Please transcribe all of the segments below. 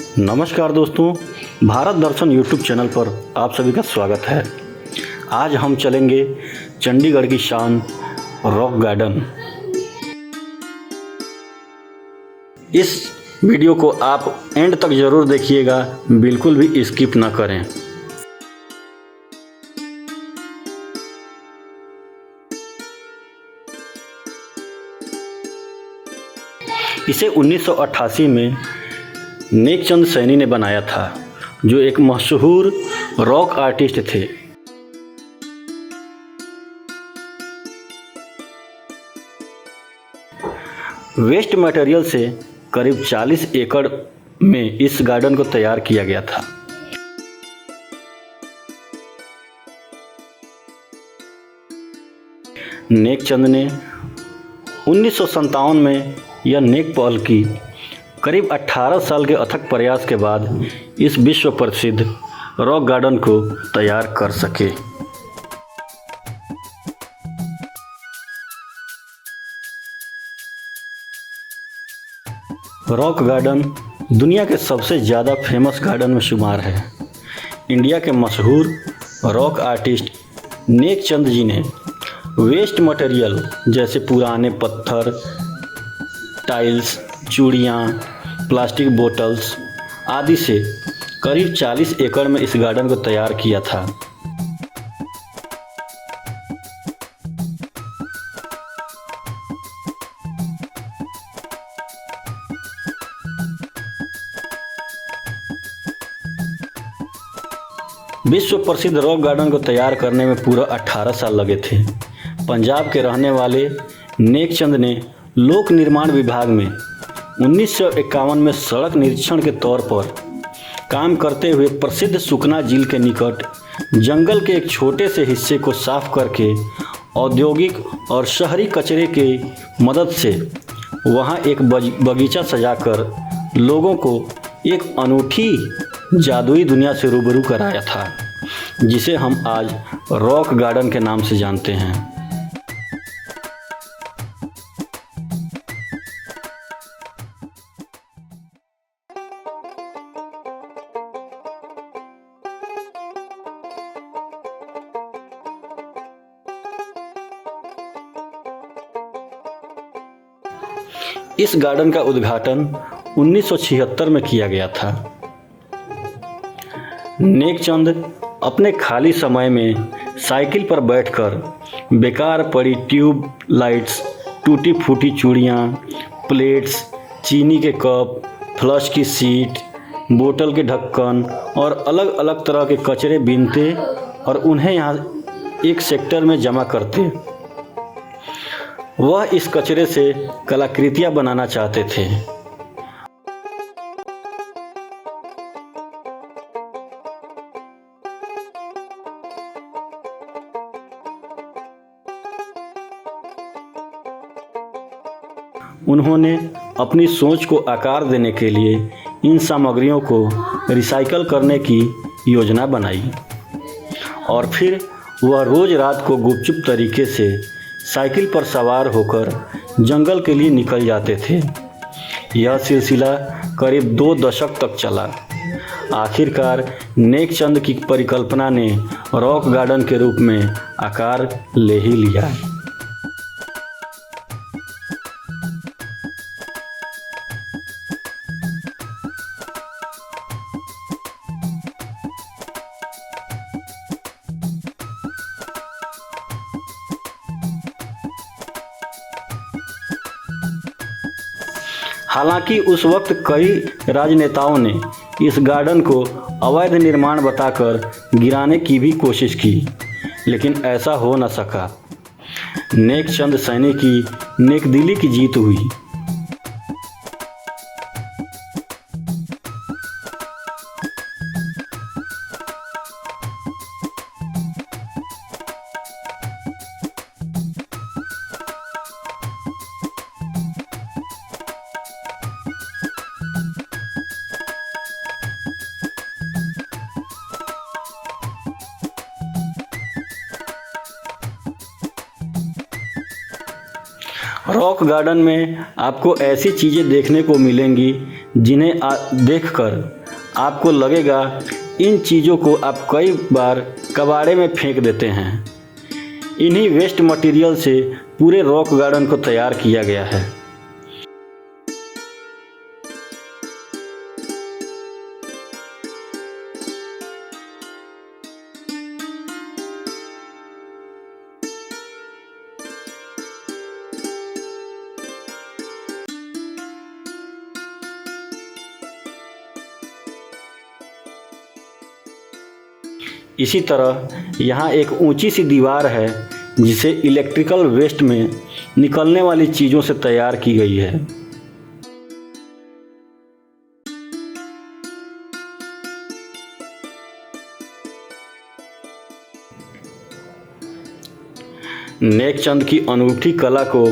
नमस्कार दोस्तों, भारत दर्शन YouTube channel पर आप सभी का स्वागत है। आज हम चलेंगे चंडीगढ़ की शान रॉक गार्डन। इस वीडियो को आप एंड तक ज़रूर देखिएगा, बिल्कुल भी स्किप ना करें। इसे 1988 में नेकचंद सैनी ने बनाया था, जो एक मशहूर रॉक आर्टिस्ट थे। वेस्ट मटेरियल से करीब 40 एकड़ में इस गार्डन को तैयार किया गया था। नेकचंद ने 1957 में यह नेक पहल की। करीब 18 साल के अथक प्रयास के बाद इस विश्व प्रसिद्ध रॉक गार्डन को तैयार कर सके। रॉक गार्डन दुनिया के सबसे ज़्यादा फेमस गार्डन में शुमार है। इंडिया के मशहूर रॉक आर्टिस्ट नेकचंद जी ने वेस्ट मटेरियल जैसे पुराने पत्थर, टाइल्स, चूड़ियाँ, प्लास्टिक बोतल्स आदि से करीब 40 एकड़ में इस गार्डन को तैयार किया था। विश्व प्रसिद्ध रॉक गार्डन को तैयार करने में पूरा 18 साल लगे थे। पंजाब के रहने वाले नेकचंद ने लोक निर्माण विभाग में 1951 में सड़क निरीक्षण के तौर पर काम करते हुए प्रसिद्ध सुकना झील के निकट जंगल के एक छोटे से हिस्से को साफ करके औद्योगिक और शहरी कचरे की मदद से वहां एक बगीचा सजाकर लोगों को एक अनूठी जादुई दुनिया से रूबरू कराया था, जिसे हम आज रॉक गार्डन के नाम से जानते हैं। इस गार्डन का उद्घाटन 1976 में किया गया था। नेकचंद अपने खाली समय में साइकिल पर बैठकर बेकार पड़ी ट्यूब लाइट्स, टूटी फूटी चूड़ियाँ, प्लेट्स, चीनी के कप, फ्लश की सीट, बोतल के ढक्कन और अलग अलग तरह के कचरे बीनते और उन्हें यहाँ एक सेक्टर में जमा करते। वह इस कचरे से कलाकृतियाँ बनाना चाहते थे। उन्होंने अपनी सोच को आकार देने के लिए इन सामग्रियों को रिसाइकल करने की योजना बनाई और फिर वह रोज़ रात को गुपचुप तरीके से साइकिल पर सवार होकर जंगल के लिए निकल जाते थे। यह सिलसिला करीब 2 दशक तक चला। आखिरकार नेकचंद की परिकल्पना ने रॉक गार्डन के रूप में आकार ले ही लिया। हालांकि उस वक्त कई राजनेताओं ने इस गार्डन को अवैध निर्माण बताकर गिराने की भी कोशिश की, लेकिन ऐसा हो न सका। नेकचंद सैनी की नेकदिली की जीत हुई। रॉक गार्डन में आपको ऐसी चीज़ें देखने को मिलेंगी जिन्हें देखकर आपको लगेगा इन चीज़ों को आप कई बार कबाड़े में फेंक देते हैं। इन्हीं वेस्ट मटेरियल से पूरे रॉक गार्डन को तैयार किया गया है। इसी तरह यहाँ एक ऊंची सी दीवार है जिसे इलेक्ट्रिकल वेस्ट में निकलने वाली चीज़ों से तैयार की गई है। नेकचंद की अनूठी कला को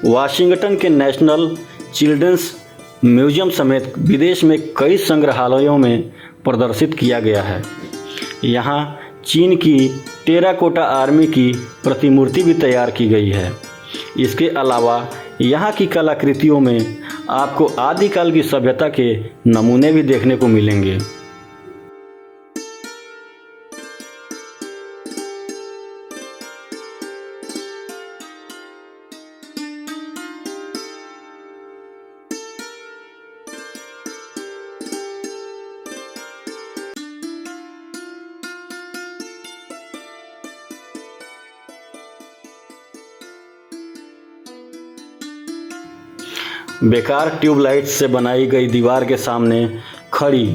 वाशिंगटन के नेशनल चिल्ड्रंस म्यूजियम समेत विदेश में कई संग्रहालयों में प्रदर्शित किया गया है। यहाँ चीन की टेराकोटा आर्मी की प्रतिमूर्ति भी तैयार की गई है। इसके अलावा यहाँ की कलाकृतियों में आपको आदिकाल की सभ्यता के नमूने भी देखने को मिलेंगे। बेकार ट्यूबलाइट्स से बनाई गई दीवार के सामने खड़ी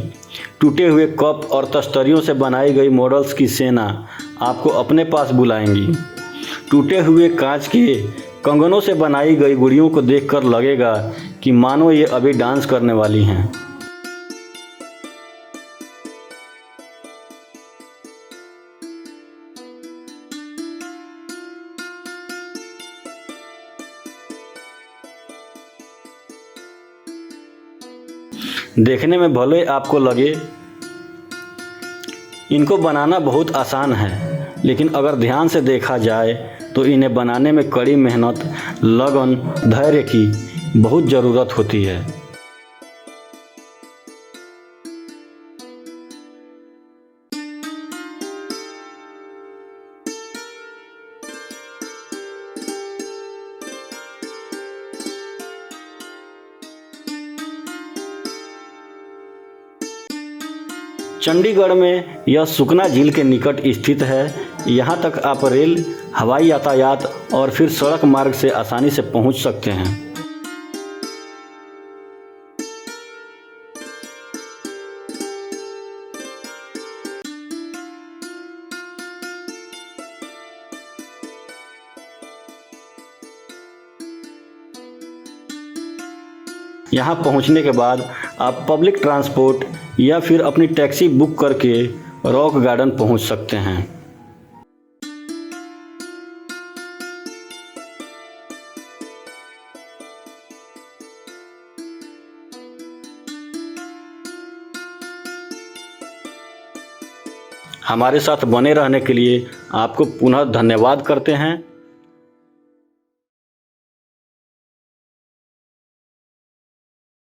टूटे हुए कप और तस्तरियों से बनाई गई मॉडल्स की सेना आपको अपने पास बुलाएंगी। टूटे हुए कांच के कंगनों से बनाई गई गुड़ियों को देखकर लगेगा कि मानो ये अभी डांस करने वाली हैं। देखने में भले आपको लगे इनको बनाना बहुत आसान है, लेकिन अगर ध्यान से देखा जाए तो इन्हें बनाने में कड़ी मेहनत, लगन, धैर्य की बहुत ज़रूरत होती है। चंडीगढ़ में यह सुकना झील के निकट स्थित है। यहाँ तक आप रेल, हवाई यातायात और फिर सड़क मार्ग से आसानी से पहुँच सकते हैं। यहाँ पहुँचने के बाद आप पब्लिक ट्रांसपोर्ट या फिर अपनी टैक्सी बुक करके रॉक गार्डन पहुँच सकते हैं। हमारे साथ बने रहने के लिए आपको पुनः धन्यवाद करते हैं।